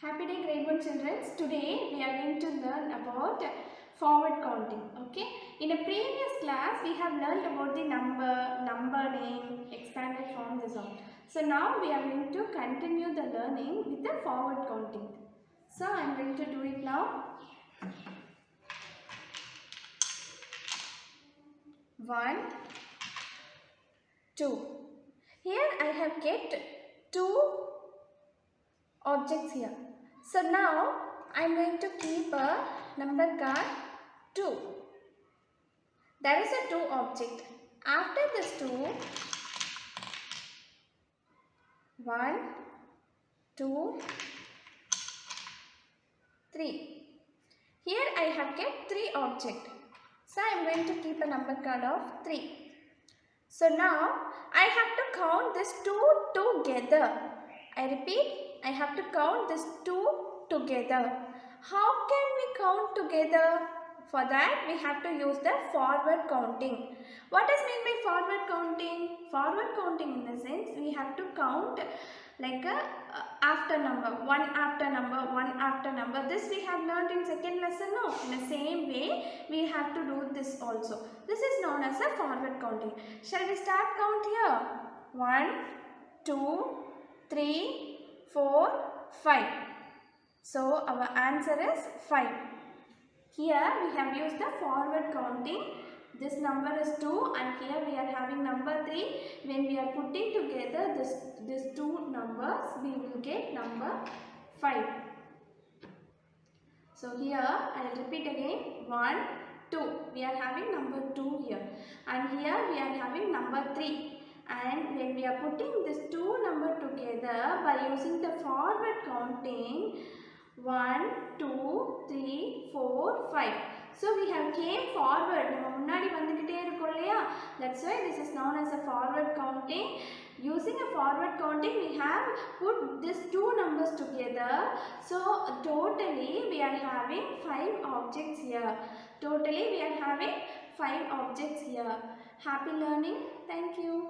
Happy day grade 1 children. Today we are going to learn about forward counting. Okay. In a previous class we have learned about the number name, expanded form, this all. So now we are going to continue the learning with the forward counting. So I am going to do it now. 1, 2. Here I have kept 2 objects here. So now I am going to keep a number card 2. There is a 2 object. After this 2, 1, 2, 3. Here I have kept 3 objects. So I am going to keep a number card of 3. So now I have to count these 2 together. I repeat, I have to count these 2 together. How can we count together? For that we have to use the forward counting. What is meant by forward counting? Forward counting in the sense we have to count like a after number, one after number, one after number. This we have learned in second lesson. No, in the same way we have to do this also. This is known as a forward counting. Shall we start count here? 1, 2, 3, 4, 5. So our answer is 5. Here we have used the forward counting. This number is 2 and here we are having number 3. When we are putting together these 2 numbers, we will get number 5. So here I will repeat again. 1, 2. We are having number 2 here. And here we are having number 3. And when we are putting these 2 numbers together by using the forward counting, 1, 2, 3, 4, 5. So we have came forward. That's why this is known as a forward counting. Using a forward counting, we have put these 2 numbers together. So totally we are having 5 objects here. Totally we are having 5 objects here. Happy learning. Thank you.